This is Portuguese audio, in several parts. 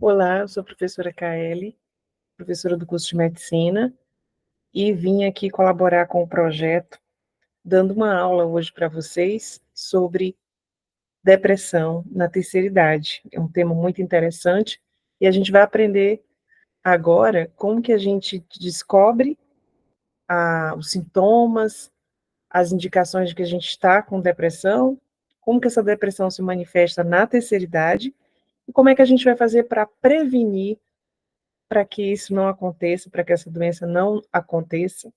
Olá, eu sou a professora Kaeli, professora do curso de medicina, e vim aqui colaborar com o projeto, dando uma aula hoje para vocês sobre depressão na terceira idade. É um tema muito interessante e a gente vai aprender agora como que a gente descobre os sintomas, as indicações de que a gente está com depressão, como que essa depressão se manifesta na terceira idade e como é que a gente vai fazer para prevenir para que isso não aconteça, para que essa doença não aconteça,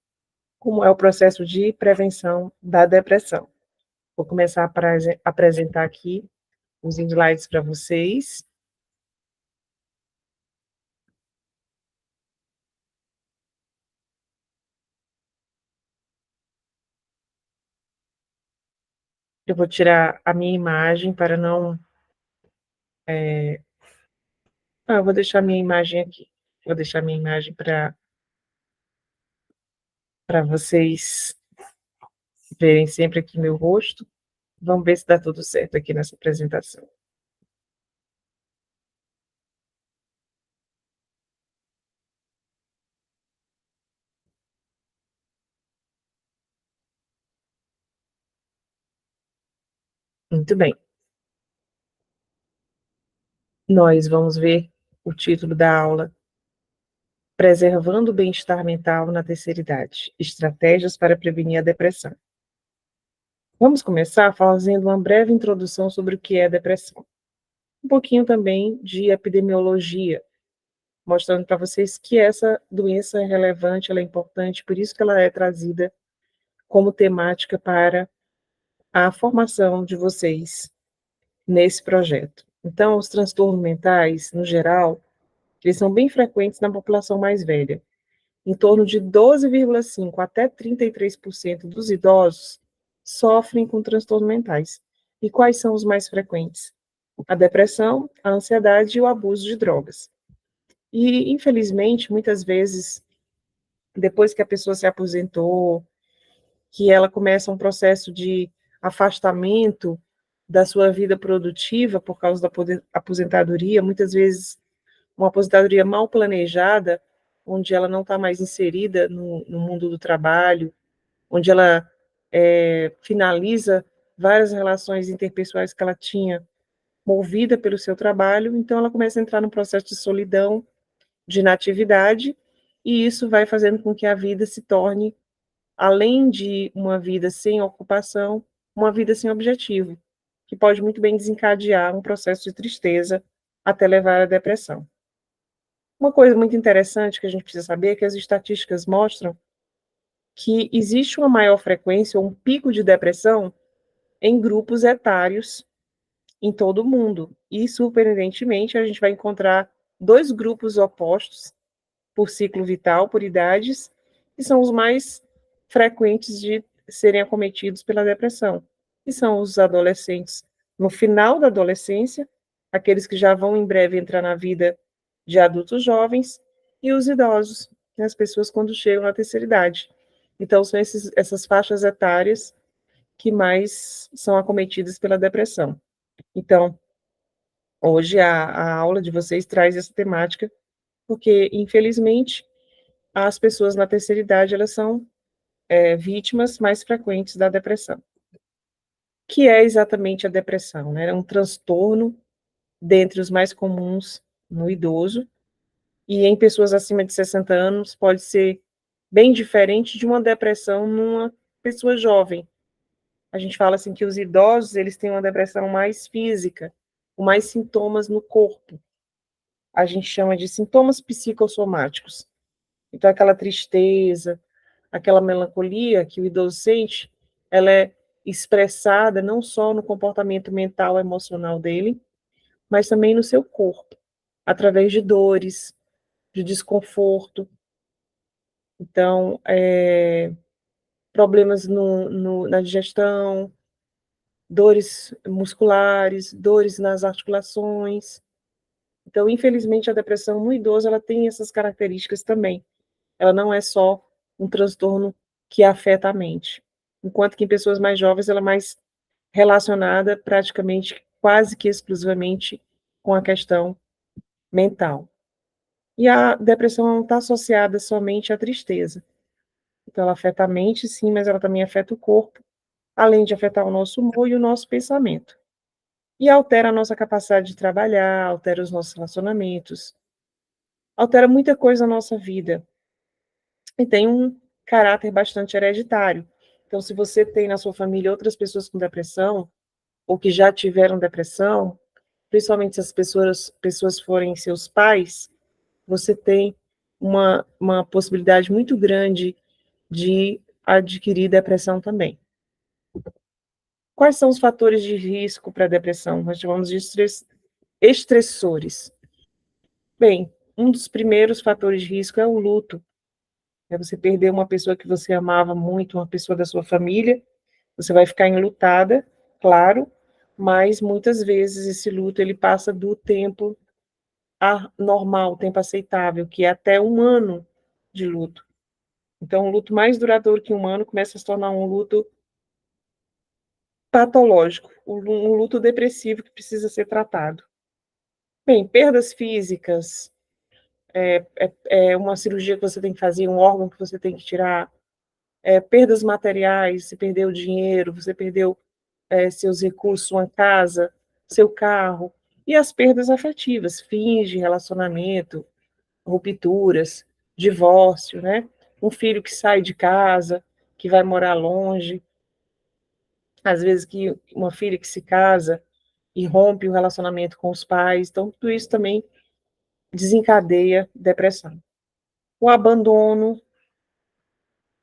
como é o processo de prevenção da depressão. Vou começar a apresentar aqui os slides para vocês. Eu vou tirar a minha imagem para não. Eu vou deixar a minha imagem aqui. Vou deixar a minha imagem para vocês verem sempre aqui meu rosto. Vamos ver se dá tudo certo aqui nessa apresentação. Muito bem. Nós vamos ver o título da aula: Preservando o bem-estar mental na terceira idade, estratégias para prevenir a depressão. Vamos começar fazendo uma breve introdução sobre o que é depressão. Um pouquinho também de epidemiologia, mostrando para vocês que essa doença é relevante, ela é importante, por isso que ela é trazida como temática para a formação de vocês nesse projeto. Então, os transtornos mentais, no geral, eles são bem frequentes na população mais velha. Em torno de 12,5% até 33% dos idosos sofrem com transtornos mentais. E quais são os mais frequentes? A depressão, a ansiedade e o abuso de drogas. E, infelizmente, muitas vezes, depois que a pessoa se aposentou, que ela começa um processo de afastamento da sua vida produtiva por causa da aposentadoria, muitas vezes uma aposentadoria mal planejada, onde ela não está mais inserida no mundo do trabalho, onde ela finaliza várias relações interpessoais que ela tinha movida pelo seu trabalho, então ela começa a entrar num processo de solidão, de inatividade, e isso vai fazendo com que a vida se torne, além de uma vida sem ocupação, uma vida sem objetivo, que pode muito bem desencadear um processo de tristeza até levar à depressão. Uma coisa muito interessante que a gente precisa saber é que as estatísticas mostram que existe uma maior frequência ou um pico de depressão em grupos etários em todo o mundo. E, surpreendentemente, a gente vai encontrar dois grupos opostos por ciclo vital, por idades, que são os mais frequentes de serem acometidos pela depressão, que são os adolescentes no final da adolescência, aqueles que já vão em breve entrar na vida de adultos jovens, e os idosos, as pessoas quando chegam na terceira idade. Então, são essas faixas etárias que mais são acometidas pela depressão. Então, hoje a aula de vocês traz essa temática, porque, infelizmente, as pessoas na terceira idade, elas são vítimas mais frequentes da depressão. O que é exatamente a depressão? Né? É um transtorno dentre os mais comuns no idoso, e em pessoas acima de 60 anos pode ser bem diferente de uma depressão numa pessoa jovem. A gente fala assim que os idosos, eles têm uma depressão mais física, com mais sintomas no corpo. A gente chama de sintomas psicossomáticos. Então, aquela tristeza, aquela melancolia que o idoso sente, ela é expressada não só no comportamento mental, emocional dele, mas também no seu corpo, através de dores, de desconforto. Então, problemas na digestão, dores musculares, dores nas articulações. Então, infelizmente, a depressão no idoso, ela tem essas características também. Ela não é só um transtorno que afeta a mente. Enquanto que em pessoas mais jovens, ela é mais relacionada praticamente, quase que exclusivamente, com a questão mental. E a depressão não está associada somente à tristeza. Então, ela afeta a mente, sim, mas ela também afeta o corpo, além de afetar o nosso humor e o nosso pensamento. E altera a nossa capacidade de trabalhar, altera os nossos relacionamentos, altera muita coisa na nossa vida. E tem um caráter bastante hereditário. Então, se você tem na sua família outras pessoas com depressão, ou que já tiveram depressão, principalmente se as pessoas forem seus pais, você tem uma possibilidade muito grande de adquirir depressão também. Quais são os fatores de risco para a depressão? Nós chamamos de estressores. Bem, um dos primeiros fatores de risco é o luto. É você perder uma pessoa que você amava muito, uma pessoa da sua família. Você vai ficar enlutada, claro, mas muitas vezes esse luto ele passa do tempo normal, o tempo aceitável, que é até 1 ano de luto. Então, um luto mais duradouro que 1 ano começa a se tornar um luto patológico, um luto depressivo que precisa ser tratado. Bem, perdas físicas, é uma cirurgia que você tem que fazer, um órgão que você tem que tirar, perdas materiais, você perdeu dinheiro, você perdeu seus recursos, sua casa, seu carro, e as perdas afetivas, fins de relacionamento, rupturas, divórcio, né? Um filho que sai de casa, que vai morar longe, às vezes que uma filha que se casa e rompe o relacionamento com os pais, então tudo isso também desencadeia depressão. O abandono,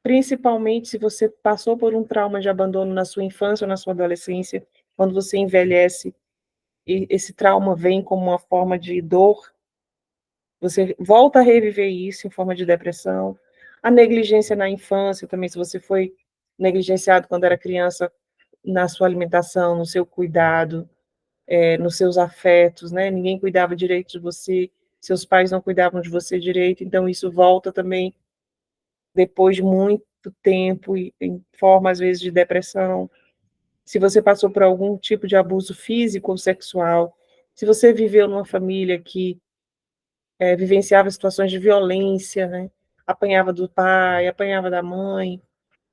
principalmente se você passou por um trauma de abandono na sua infância ou na sua adolescência, quando você envelhece, e esse trauma vem como uma forma de dor, você volta a reviver isso em forma de depressão. A negligência na infância também, se você foi negligenciado quando era criança, na sua alimentação, no seu cuidado, nos seus afetos, né? Ninguém cuidava direito de você, seus pais não cuidavam de você direito, então isso volta também depois de muito tempo e em forma, às vezes, de depressão. Se você passou por algum tipo de abuso físico ou sexual, se você viveu numa família que vivenciava situações de violência, né? Apanhava do pai, apanhava da mãe,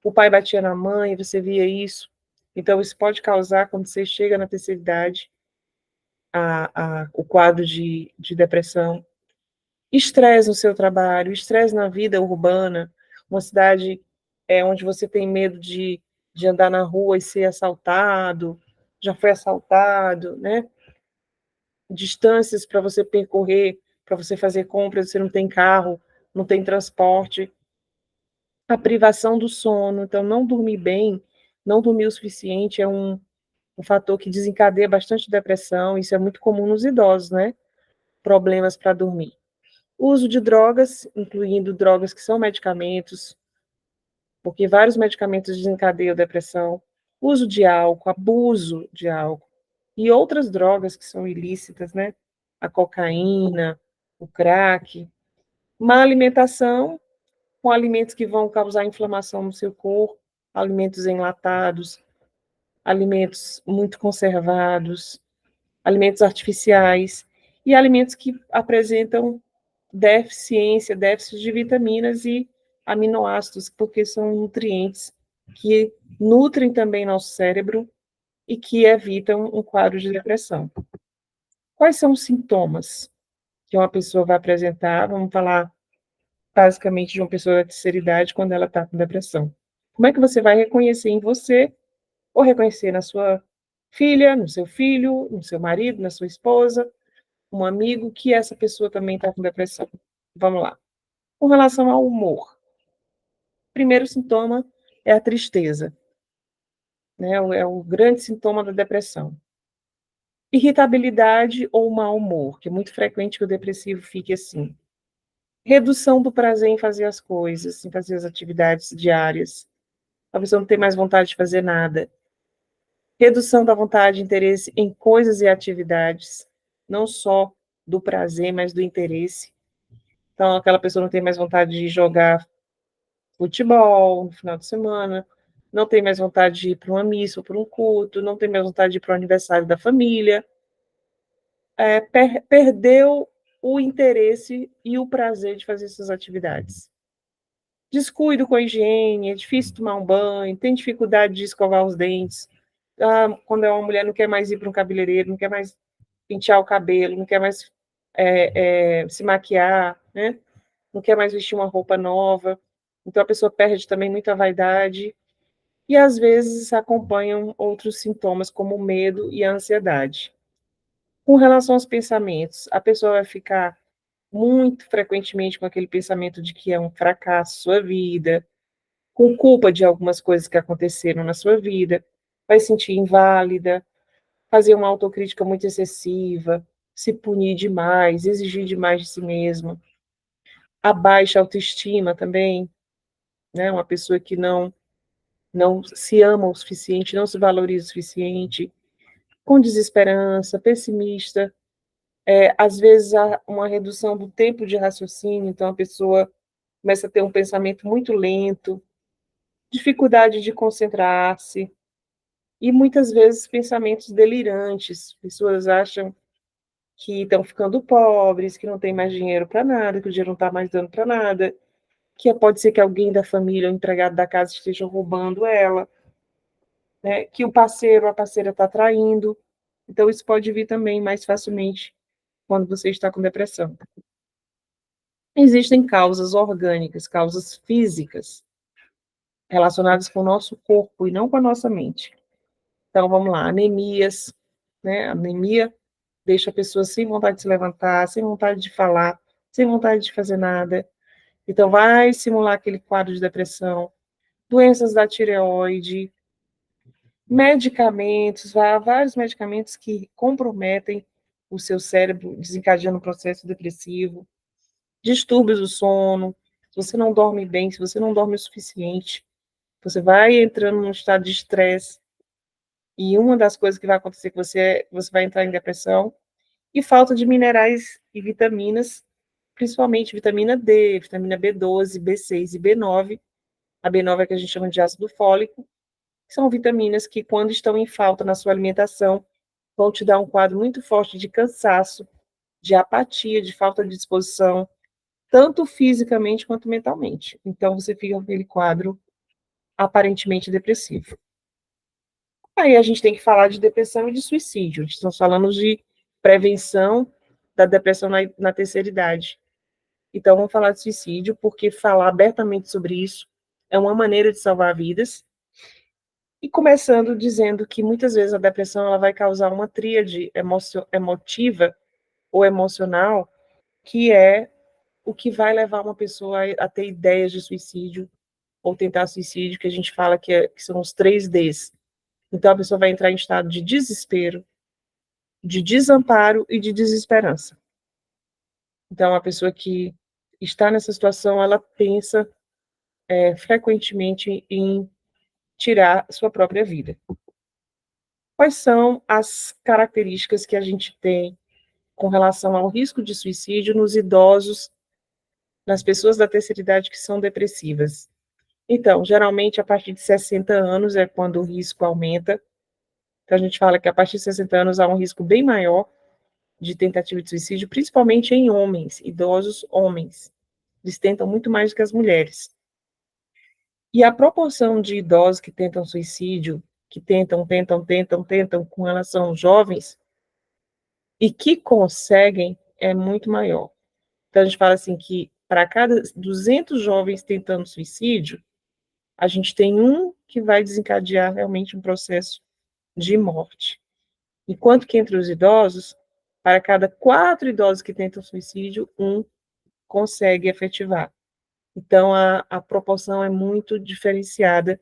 o pai batia na mãe, você via isso. Então, isso pode causar, quando você chega na terceira idade, o quadro de depressão. Estresse no seu trabalho, estresse na vida urbana, uma cidade onde você tem medo de andar na rua e ser assaltado, já foi assaltado, né? Distâncias para você percorrer, para você fazer compras, você não tem carro, não tem transporte, a privação do sono, então não dormir bem, não dormir o suficiente é um fator que desencadeia bastante depressão, isso é muito comum nos idosos, né? Problemas para dormir. O uso de drogas, incluindo drogas que são medicamentos, porque vários medicamentos desencadeiam depressão, uso de álcool, abuso de álcool, e outras drogas que são ilícitas, né? A cocaína, o crack, má alimentação, com alimentos que vão causar inflamação no seu corpo, alimentos enlatados, alimentos muito conservados, alimentos artificiais e alimentos que apresentam déficit de vitaminas e aminoácidos, porque são nutrientes que nutrem também nosso cérebro e que evitam um quadro de depressão. Quais são os sintomas que uma pessoa vai apresentar? Vamos falar basicamente de uma pessoa da terceira idade quando ela está com depressão. Como é que você vai reconhecer em você, ou reconhecer na sua filha, no seu filho, no seu marido, na sua esposa, um amigo, que essa pessoa também está com depressão? Vamos lá. Com relação ao humor, o primeiro sintoma é a tristeza, né? É o grande sintoma da depressão. Irritabilidade ou mau humor, que é muito frequente que o depressivo fique assim. Redução do prazer em fazer as coisas, em fazer as atividades diárias. A pessoa não tem mais vontade de fazer nada. Redução da vontade e interesse em coisas e atividades, não só do prazer, mas do interesse. Então, aquela pessoa não tem mais vontade de jogar futebol no final de semana, não tem mais vontade de ir para uma missa ou para um culto, não tem mais vontade de ir para o aniversário da família, perdeu o interesse e o prazer de fazer essas atividades. Descuido com a higiene, é difícil tomar um banho, tem dificuldade de escovar os dentes. Quando é uma mulher, não quer mais ir para um cabeleireiro, não quer mais pentear o cabelo, não quer mais se maquiar, né? Não quer mais vestir uma roupa nova. Então a pessoa perde também muita vaidade e às vezes acompanham outros sintomas como o medo e a ansiedade. Com relação aos pensamentos, a pessoa vai ficar muito frequentemente com aquele pensamento de que é um fracasso sua vida, com culpa de algumas coisas que aconteceram na sua vida, vai se sentir inválida, fazer uma autocrítica muito excessiva, se punir demais, exigir demais de si mesma, a baixa autoestima também, né? Uma pessoa que não se ama o suficiente, não se valoriza o suficiente, com desesperança, pessimista, às vezes há uma redução do tempo de raciocínio, então a pessoa começa a ter um pensamento muito lento, dificuldade de concentrar-se, e muitas vezes pensamentos delirantes. Pessoas acham que estão ficando pobres, que não tem mais dinheiro para nada, que o dinheiro não está mais dando para nada, que pode ser que alguém da família, o empregado da casa, esteja roubando ela, né? Que o parceiro, a parceira está traindo. Então, isso pode vir também mais facilmente quando você está com depressão. Existem causas orgânicas, causas físicas, relacionadas com o nosso corpo e não com a nossa mente. Então, vamos lá, anemias, né? Anemia deixa a pessoa sem vontade de se levantar, sem vontade de falar, sem vontade de fazer nada. Então, vai simular aquele quadro de depressão, doenças da tireoide, medicamentos, vários medicamentos que comprometem o seu cérebro, desencadeando um processo depressivo, distúrbios do sono, se você não dorme bem, se você não dorme o suficiente, você vai entrando num estado de estresse, e uma das coisas que vai acontecer com você é que você vai entrar em depressão, e falta de minerais e vitaminas, principalmente vitamina D, vitamina B12, B6 e B9. A B9 é que a gente chama de ácido fólico, que são vitaminas que, quando estão em falta na sua alimentação, vão te dar um quadro muito forte de cansaço, de apatia, de falta de disposição, tanto fisicamente quanto mentalmente. Então, você fica com aquele quadro aparentemente depressivo. Aí a gente tem que falar de depressão e de suicídio. Estamos falando de prevenção da depressão na terceira idade. Então, vamos falar de suicídio, porque falar abertamente sobre isso é uma maneira de salvar vidas. E começando dizendo que muitas vezes a depressão ela vai causar uma tríade emotiva ou emocional, que é o que vai levar uma pessoa a ter ideias de suicídio ou tentar suicídio, que a gente fala que são os 3 Ds. Então, a pessoa vai entrar em estado de desespero, de desamparo e de desesperança. Então, a pessoa que está nessa situação, ela pensa frequentemente em tirar sua própria vida. Quais são as características que a gente tem com relação ao risco de suicídio nos idosos, nas pessoas da terceira idade que são depressivas? Então, geralmente, a partir de 60 anos é quando o risco aumenta. Então, a gente fala que a partir de 60 anos há um risco bem maior de tentativa de suicídio, principalmente em homens, idosos homens. Eles tentam muito mais do que as mulheres. E a proporção de idosos que tentam suicídio, que tentam com relação aos jovens, e que conseguem, é muito maior. Então, a gente fala assim que para cada 200 jovens tentando suicídio, a gente tem um que vai desencadear realmente um processo de morte. Enquanto que entre os idosos, para cada 4 idosos que tentam suicídio, um consegue efetivar. Então, a proporção é muito diferenciada,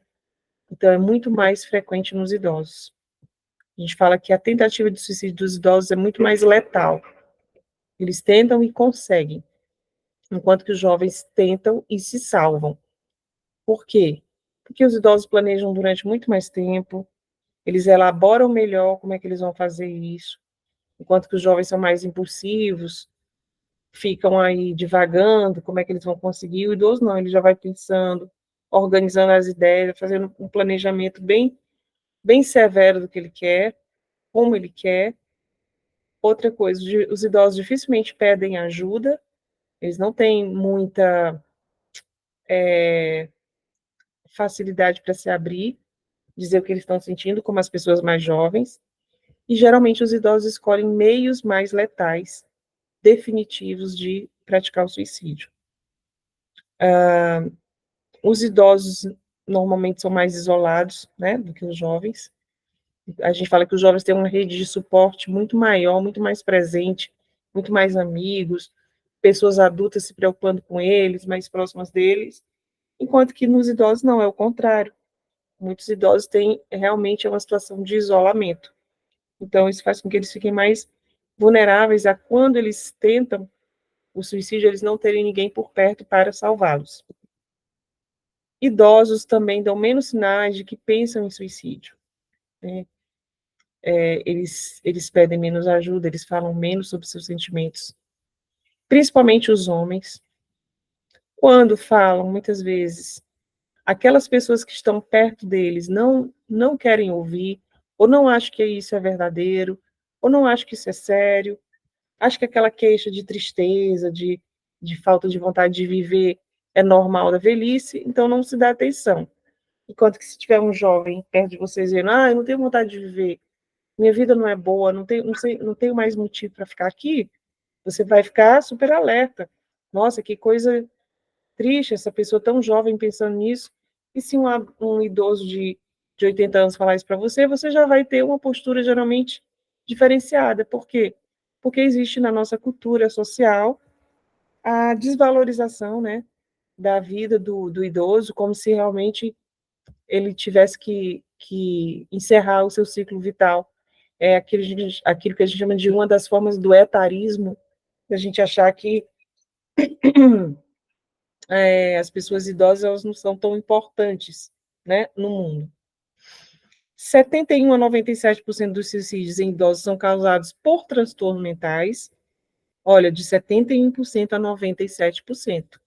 então é muito mais frequente nos idosos. A gente fala que a tentativa de suicídio dos idosos é muito mais letal. Eles tentam e conseguem, enquanto que os jovens tentam e se salvam. Por quê? Porque os idosos planejam durante muito mais tempo, eles elaboram melhor como é que eles vão fazer isso, enquanto que os jovens são mais impulsivos, ficam aí divagando, como é que eles vão conseguir. O idoso não, ele já vai pensando, organizando as ideias, fazendo um planejamento bem severo do que ele quer, como ele quer, Outra coisa, os idosos dificilmente pedem ajuda, eles não têm muita facilidade para se abrir, dizer o que eles estão sentindo, como as pessoas mais jovens, e geralmente os idosos escolhem meios mais letais, definitivos de praticar o suicídio. Os idosos normalmente são mais isolados, né, do que os jovens. A gente fala que os jovens têm uma rede de suporte muito maior, muito mais presente, muito mais amigos, pessoas adultas se preocupando com eles, mais próximas deles, enquanto que nos idosos não, é o contrário. Muitos idosos têm realmente uma situação de isolamento. Então, isso faz com que eles fiquem mais vulneráveis a quando eles tentam o suicídio, eles não terem ninguém por perto para salvá-los. Idosos também dão menos sinais de que pensam em suicídio, né? Eles pedem menos ajuda, eles falam menos sobre seus sentimentos, principalmente os homens. Quando falam, muitas vezes, aquelas pessoas que estão perto deles não querem ouvir, ou não acham que isso é verdadeiro, ou não acham que isso é sério, acham que aquela queixa de tristeza, de falta de vontade de viver é normal da velhice, então não se dá atenção. Enquanto que se tiver um jovem perto de vocês dizendo, eu não tenho vontade de viver, minha vida não é boa, não tenho mais motivo para ficar aqui, você vai ficar super alerta. Nossa, que coisa triste, essa pessoa tão jovem pensando nisso. E se um idoso de 80 anos falar isso para você, você já vai ter uma postura geralmente diferenciada. Por quê? Porque existe na nossa cultura social a desvalorização, né, da vida do idoso, como se realmente ele tivesse que encerrar o seu ciclo vital. É aquilo que a gente chama de uma das formas do etarismo, da gente achar que as pessoas idosas elas não são tão importantes, né, no mundo. 71 a 97% dos suicídios em idosos são causados por transtornos mentais. Olha, de 71% a 97%.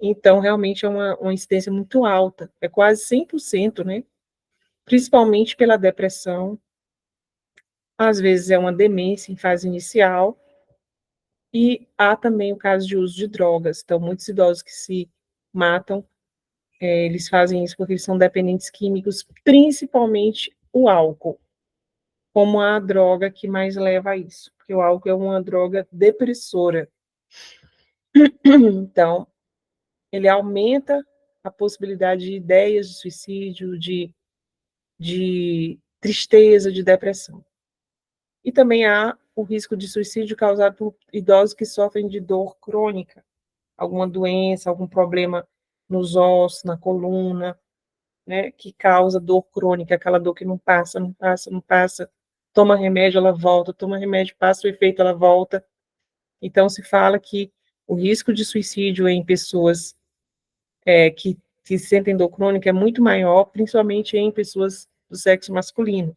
Então, realmente é uma incidência muito alta, é quase 100%, né? Principalmente pela depressão, às vezes é uma demência em fase inicial, e há também o caso de uso de drogas. Então, muitos idosos que se matam, eles fazem isso porque eles são dependentes químicos, principalmente o álcool, como a droga que mais leva a isso, porque o álcool é uma droga depressora. Então, ele aumenta a possibilidade de ideias de suicídio, de tristeza, de depressão. E também há o risco de suicídio causado por idosos que sofrem de dor crônica, alguma doença, algum problema nos ossos, na coluna, né, que causa dor crônica, aquela dor que não passa, não passa, não passa, toma remédio, ela volta, toma remédio, passa o efeito, ela volta. Então, se fala que o risco de suicídio em pessoas que sentem dor crônica é muito maior, principalmente em pessoas do sexo masculino.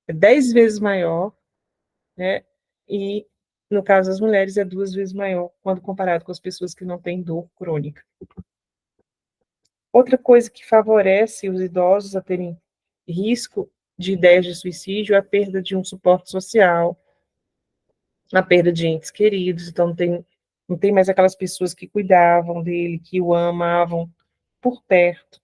É 10 vezes maior, né? E, no caso das mulheres, é 2 vezes maior, quando comparado com as pessoas que não têm dor crônica. Outra coisa que favorece os idosos a terem risco de ideias de suicídio é a perda de um suporte social, a perda de entes queridos, então não tem mais aquelas pessoas que cuidavam dele, que o amavam por perto.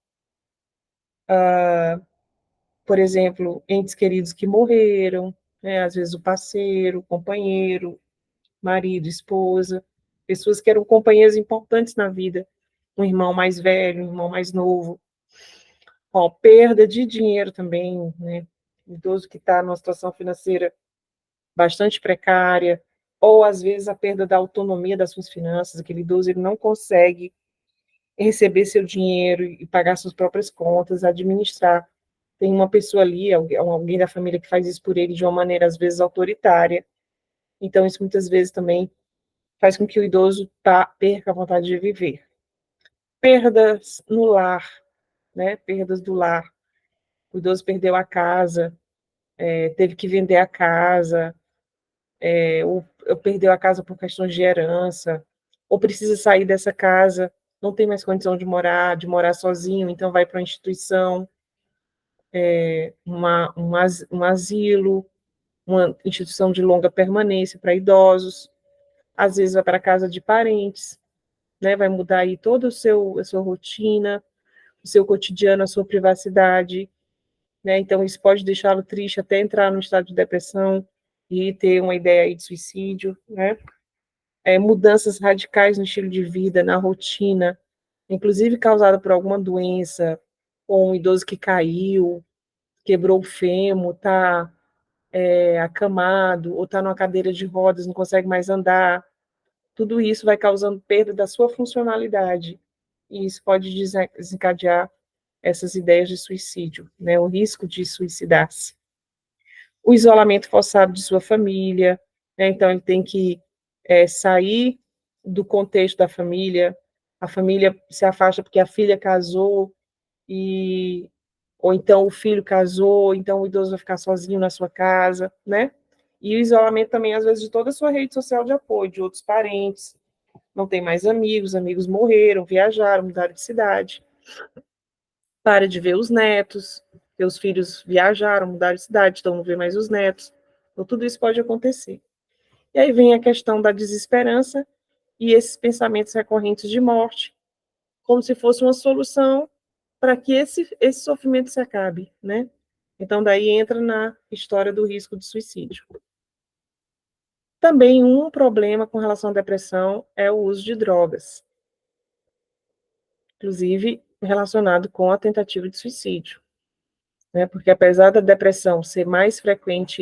Por exemplo, entes queridos que morreram, né, às vezes o parceiro, o companheiro, marido, esposa, pessoas que eram companheiros importantes na vida, um irmão mais velho, um irmão mais novo. Ó, perda de dinheiro também, né? Idoso que está numa situação financeira bastante precária, ou às vezes a perda da autonomia das suas finanças, aquele idoso ele não consegue receber seu dinheiro e pagar suas próprias contas, administrar. Tem uma pessoa ali, alguém da família que faz isso por ele de uma maneira às vezes autoritária. Então isso muitas vezes também faz com que o idoso perca a vontade de viver. Perdas no lar, né? Perdas do lar. O idoso perdeu a casa, teve que vender a casa, ou perdeu a casa por questões de herança, ou precisa sair dessa casa, não tem mais condição de morar sozinho, então vai para uma instituição, um asilo, uma instituição de longa permanência para idosos, às vezes vai para a casa de parentes, né? Vai mudar aí toda a sua rotina, o seu cotidiano, a sua privacidade, né? Então isso pode deixá-lo triste até entrar no estado de depressão e ter uma ideia aí de suicídio, né? Mudanças radicais no estilo de vida, na rotina, inclusive causada por alguma doença, ou um idoso que caiu, quebrou o fêmur, está acamado, ou está numa cadeira de rodas, não consegue mais andar. Tudo isso vai causando perda da sua funcionalidade, e isso pode desencadear essas ideias de suicídio, né? O risco de suicidar-se. O isolamento forçado de sua família, né? Então ele tem que sair do contexto da família, a família se afasta porque a filha casou, e ou então o filho casou, então o idoso vai ficar sozinho na sua casa, né? E o isolamento também, às vezes, de toda a sua rede social de apoio, de outros parentes, não tem mais amigos, amigos morreram, viajaram, mudaram de cidade, para de ver os netos, porque os filhos viajaram, mudaram de cidade, então não vê mais os netos. Então, tudo isso pode acontecer. E aí vem a questão da desesperança e esses pensamentos recorrentes de morte, como se fosse uma solução para que esse sofrimento se acabe, né? Então, daí entra na história do risco de suicídio. Também um problema com relação à depressão é o uso de drogas, inclusive relacionado com a tentativa de suicídio, né? Porque apesar da depressão ser mais frequente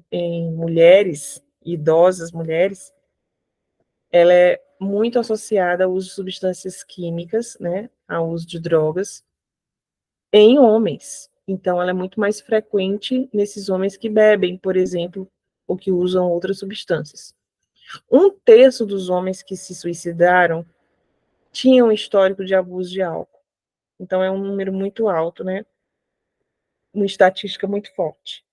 em mulheres, idosas mulheres, ela é muito associada ao uso de substâncias químicas, né? Ao uso de drogas em homens. Então, ela é muito mais frequente nesses homens que bebem, por exemplo, ou que usam outras substâncias. 1/3 dos homens que se suicidaram tinham um histórico de abuso de álcool. Então, é um número muito alto, né? Uma estatística muito forte.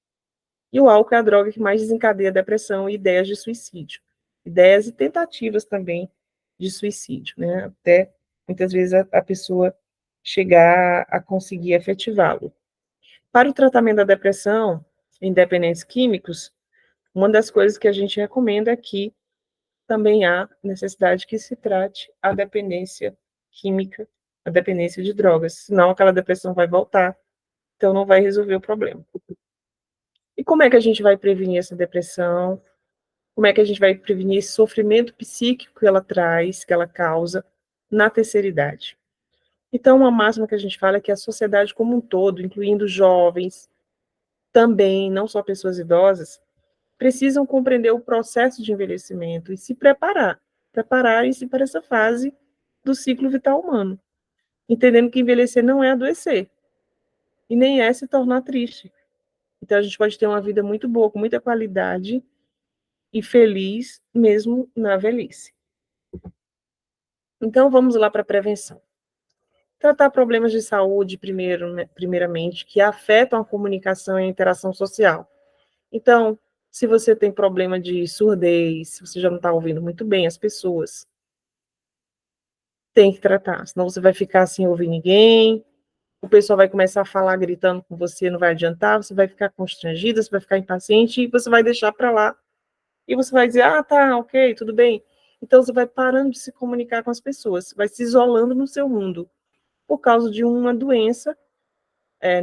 E o álcool é a droga que mais desencadeia depressão e ideias de suicídio. Ideias e tentativas também de suicídio, né? Até, muitas vezes, a pessoa chegar a conseguir efetivá-lo. Para o tratamento da depressão em dependentes químicos, uma das coisas que a gente recomenda é que também há necessidade que se trate a dependência química, a dependência de drogas, senão aquela depressão vai voltar, então não vai resolver o problema. E como é que a gente vai prevenir essa depressão? Como é que a gente vai prevenir esse sofrimento psíquico que ela traz, que ela causa na terceira idade? Então, uma máxima que a gente fala é que a sociedade como um todo, incluindo jovens, também, não só pessoas idosas, precisam compreender o processo de envelhecimento e se prepararem-se para essa fase do ciclo vital humano, entendendo que envelhecer não é adoecer, e nem é se tornar triste. Então, a gente pode ter uma vida muito boa, com muita qualidade e feliz, mesmo na velhice. Então, vamos lá para a prevenção. Tratar problemas de saúde, primeiramente, que afetam a comunicação e a interação social. Então, se você tem problema de surdez, se você já não está ouvindo muito bem as pessoas, tem que tratar, senão você vai ficar sem ouvir ninguém, o pessoal vai começar a falar gritando com você, não vai adiantar, você vai ficar constrangida, você vai ficar impaciente e você vai deixar para lá. E você vai dizer, ah, tá, ok, tudo bem. Então você vai parando de se comunicar com as pessoas, vai se isolando no seu mundo, por causa de uma doença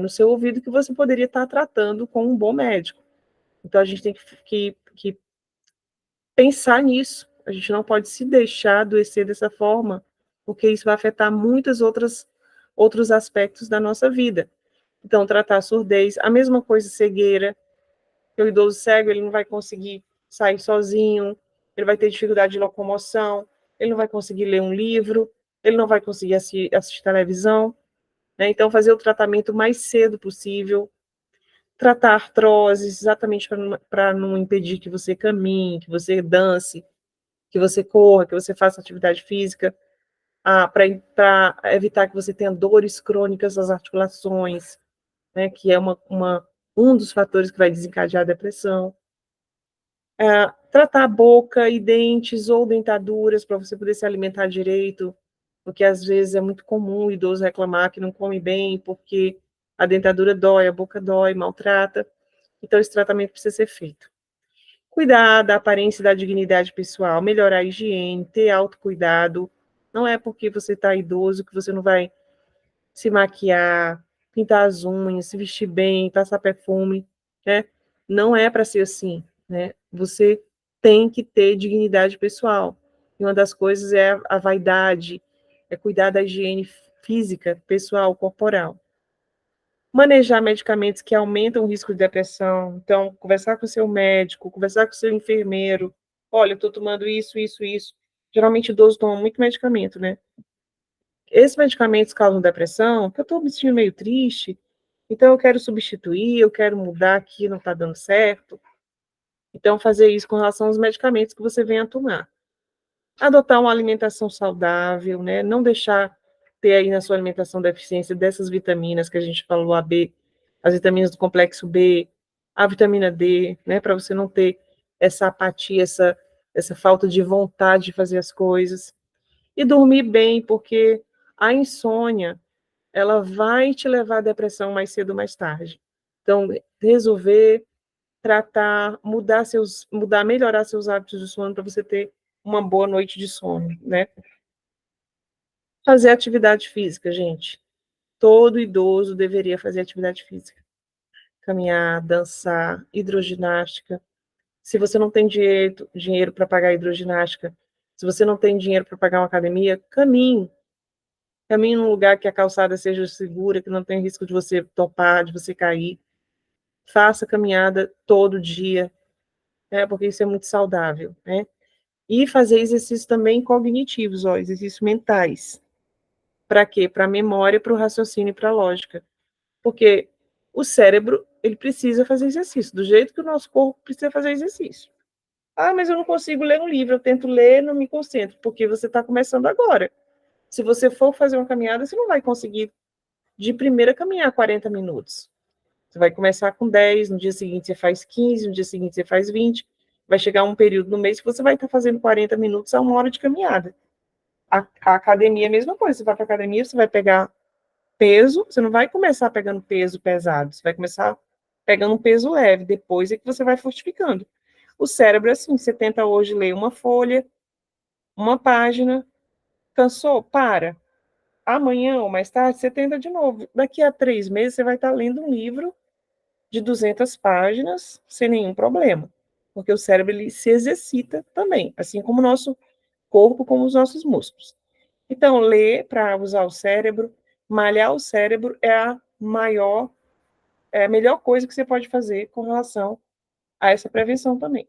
no seu ouvido que você poderia estar tratando com um bom médico. Então a gente tem que pensar nisso. A gente não pode se deixar adoecer dessa forma, porque isso vai afetar outros aspectos da nossa vida. Então, tratar a surdez, a mesma coisa cegueira, que o idoso cego, ele não vai conseguir sair sozinho, ele vai ter dificuldade de locomoção, ele não vai conseguir ler um livro, ele não vai conseguir assistir televisão, né? Então, fazer o tratamento o mais cedo possível, tratar artroses, exatamente para não impedir que você caminhe, que você dance, que você corra, que você faça atividade física, para evitar que você tenha dores crônicas das articulações, né, que é um dos fatores que vai desencadear a depressão. Tratar a boca e dentes ou dentaduras para você poder se alimentar direito, porque às vezes é muito comum o idoso reclamar que não come bem, porque a dentadura dói, a boca dói, maltrata. Então, esse tratamento precisa ser feito. Cuidar da aparência e da dignidade pessoal, melhorar a higiene, ter autocuidado. Não é porque você está idoso que você não vai se maquiar, pintar as unhas, se vestir bem, passar perfume, né? Não é para ser assim, né? Você tem que ter dignidade pessoal. E uma das coisas é a vaidade, é cuidar da higiene física, pessoal, corporal. Manejar medicamentos que aumentam o risco de depressão. Então, conversar com o seu médico, conversar com o seu enfermeiro. Olha, eu estou tomando isso, isso, isso. Geralmente, idosos tomam muito medicamento, né? Esses medicamentos causam depressão, porque eu estou me sentindo meio triste, então eu quero substituir, eu quero mudar aqui, não está dando certo. Então, fazer isso com relação aos medicamentos que você vem a tomar. Adotar uma alimentação saudável, né? Não deixar ter aí na sua alimentação deficiência dessas vitaminas que a gente falou, a B, as vitaminas do complexo B, a vitamina D, né? Para você não ter essa apatia, essa falta de vontade de fazer as coisas. E dormir bem, porque a insônia, ela vai te levar à depressão mais cedo ou mais tarde. Então, resolver, tratar, melhorar seus hábitos de sono para você ter uma boa noite de sono, né? Fazer atividade física, gente. Todo idoso deveria fazer atividade física. Caminhar, dançar, hidroginástica. Se você não tem dinheiro para pagar hidroginástica, se você não tem dinheiro para pagar uma academia, caminhe. Caminhe num lugar que a calçada seja segura, que não tem risco de você topar, de você cair. Faça caminhada todo dia, né? Porque isso é muito saudável, né? E fazer exercícios também cognitivos, ó, exercícios mentais. Para quê? Para a memória, para o raciocínio e para a lógica. Porque o cérebro, ele precisa fazer exercício, do jeito que o nosso corpo precisa fazer exercício. Ah, mas eu não consigo ler um livro, eu tento ler, não me concentro, porque você está começando agora. Se você for fazer uma caminhada, você não vai conseguir de primeira caminhar 40 minutos. Você vai começar com 10, no dia seguinte você faz 15, no dia seguinte você faz 20. Vai chegar um período no mês que você vai estar fazendo 40 minutos a 1 hora de caminhada. A academia é a mesma coisa. Você vai para a academia, você vai pegar peso, você não vai começar pegando peso pesado, você vai começar pegando um peso leve, depois é que você vai fortificando. O cérebro é assim, você tenta hoje ler uma folha, uma página, cansou? Para. Amanhã ou mais tarde você tenta de novo. Daqui a 3 meses você vai estar lendo um livro de 200 páginas sem nenhum problema, porque o cérebro ele se exercita também, assim como o nosso corpo, como os nossos músculos. Então, ler para usar o cérebro, malhar o cérebro é a melhor coisa que você pode fazer com relação a essa prevenção também.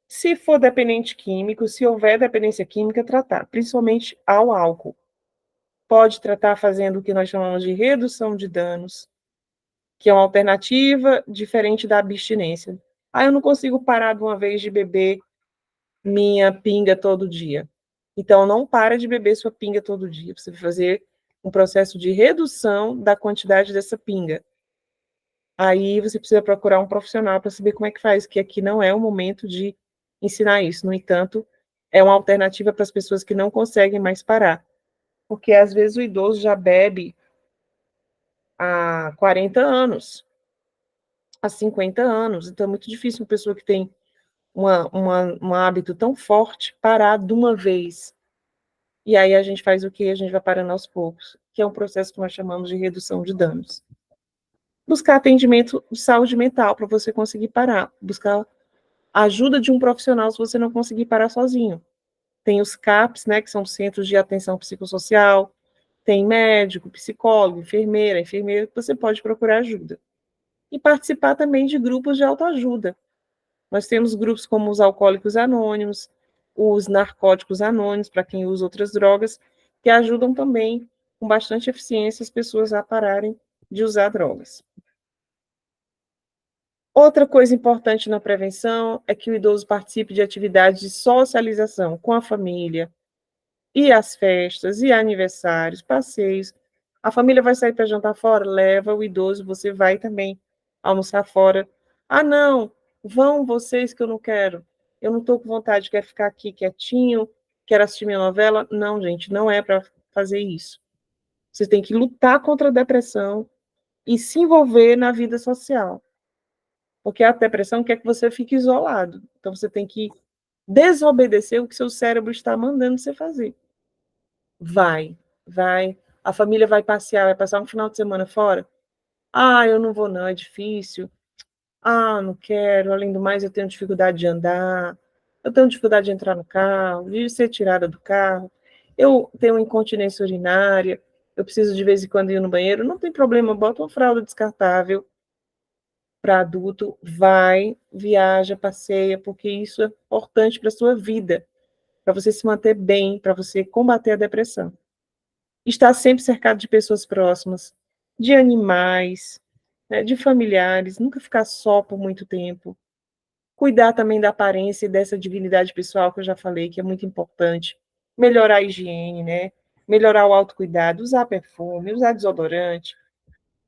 Se for dependente químico, se houver dependência química, tratar, principalmente ao álcool. Pode tratar fazendo o que nós chamamos de redução de danos, que é uma alternativa diferente da abstinência. Ah, eu não consigo parar de uma vez de beber minha pinga todo dia. Então, não para de beber sua pinga todo dia. Você vai fazer um processo de redução da quantidade dessa pinga. Aí você precisa procurar um profissional para saber como é que faz, que aqui não é o momento de ensinar isso. No entanto, é uma alternativa para as pessoas que não conseguem mais parar. Porque às vezes o idoso já bebe há 40 anos, há 50 anos. Então é muito difícil uma pessoa que tem um hábito tão forte parar de uma vez. E aí a gente faz o quê? A gente vai parando aos poucos, que é um processo que nós chamamos de redução de danos. Buscar atendimento de saúde mental para você conseguir parar. Buscar a ajuda de um profissional se você não conseguir parar sozinho. Tem os CAPs, né, que são Centros de Atenção Psicossocial, tem médico, psicólogo, enfermeira que você pode procurar ajuda. E participar também de grupos de autoajuda. Nós temos grupos como os Alcoólicos Anônimos, os Narcóticos Anônimos, para quem usa outras drogas, que ajudam também com bastante eficiência as pessoas a pararem de usar drogas. Outra coisa importante na prevenção é que o idoso participe de atividades de socialização com a família, e as festas, e aniversários, passeios. A família vai sair para jantar fora? Leva o idoso, você vai também almoçar fora. Ah, não, vão vocês que eu não quero. Eu não estou com vontade, quero ficar aqui quietinho, quero assistir minha novela. Não, gente, não é para fazer isso. Você tem que lutar contra a depressão e se envolver na vida social. Porque a depressão quer que você fique isolado. Então, você tem que desobedecer o que seu cérebro está mandando você fazer. Vai, vai. A família vai passear, vai passar um final de semana fora? Ah, eu não vou não, é difícil. Ah, não quero. Além do mais, eu tenho dificuldade de andar. Eu tenho dificuldade de entrar no carro, de ser tirada do carro. Eu tenho incontinência urinária. Eu preciso de vez em quando ir no banheiro. Não tem problema, bota uma fralda descartável para adulto, vai, viaja, passeia, porque isso é importante para a sua vida, para você se manter bem, para você combater a depressão. Estar sempre cercado de pessoas próximas, de animais, né, de familiares, nunca ficar só por muito tempo. Cuidar também da aparência e dessa dignidade pessoal que eu já falei, que é muito importante. Melhorar a higiene, né? Melhorar o autocuidado, usar perfume, usar desodorante,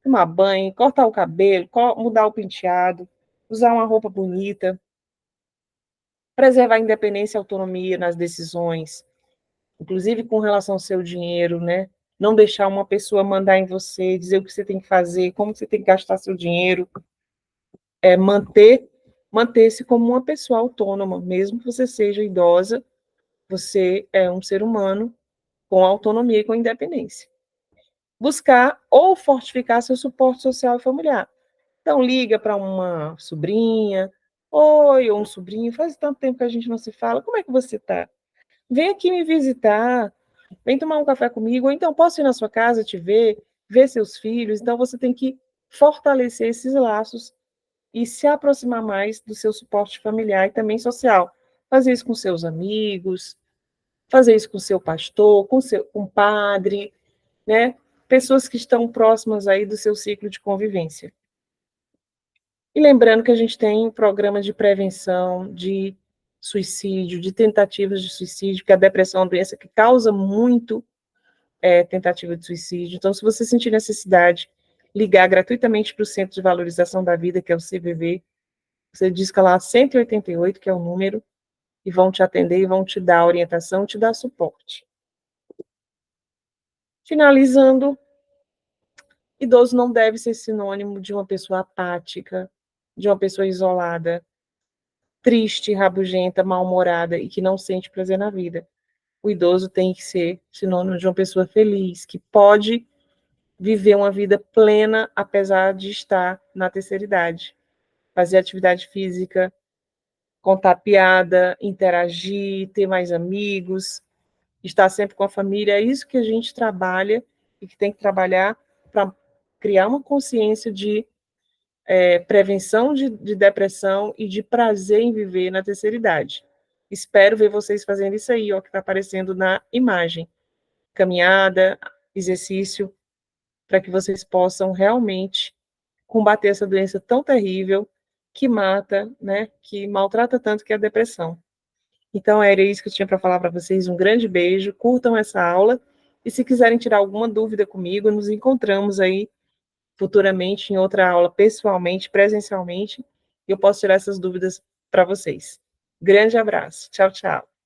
tomar banho, cortar o cabelo, mudar o penteado, usar uma roupa bonita, preservar a independência e autonomia nas decisões, inclusive com relação ao seu dinheiro, né? Não deixar uma pessoa mandar em você, dizer o que você tem que fazer, como você tem que gastar seu dinheiro, manter-se como uma pessoa autônoma, mesmo que você seja idosa, você é um ser humano com autonomia e com independência. Buscar ou fortificar seu suporte social e familiar. Então, liga para uma sobrinha, oi, ou um sobrinho, faz tanto tempo que a gente não se fala, como é que você está? Vem aqui me visitar, vem tomar um café comigo, ou então posso ir na sua casa te ver seus filhos. Então, você tem que fortalecer esses laços e se aproximar mais do seu suporte familiar e também social. Fazer isso com seus amigos, fazer isso com seu pastor, com o padre, né? Pessoas que estão próximas aí do seu ciclo de convivência. E lembrando que a gente tem programas de prevenção de suicídio, de tentativas de suicídio, que a depressão é uma doença que causa muito tentativa de suicídio. Então, se você sentir necessidade, ligar gratuitamente para o Centro de Valorização da Vida, que é o CVV, você disca lá 188, que é o número, e vão te atender e vão te dar orientação, te dar suporte. Finalizando, idoso não deve ser sinônimo de uma pessoa apática, de uma pessoa isolada, triste, rabugenta, mal-humorada e que não sente prazer na vida. O idoso tem que ser sinônimo de uma pessoa feliz, que pode viver uma vida plena, apesar de estar na terceira idade. Fazer atividade física, contar piada, interagir, ter mais amigos, estar sempre com a família. É isso que a gente trabalha e que tem que trabalhar para criar uma consciência de prevenção de depressão e de prazer em viver na terceira idade. Espero ver vocês fazendo isso aí, ó, que está aparecendo na imagem. Caminhada, exercício, para que vocês possam realmente combater essa doença tão terrível que mata, né, que maltrata tanto, que é a depressão. Então, era isso que eu tinha para falar para vocês. Um grande beijo, curtam essa aula e se quiserem tirar alguma dúvida comigo, nos encontramos aí futuramente em outra aula, pessoalmente, presencialmente, e eu posso tirar essas dúvidas para vocês. Grande abraço. Tchau, tchau.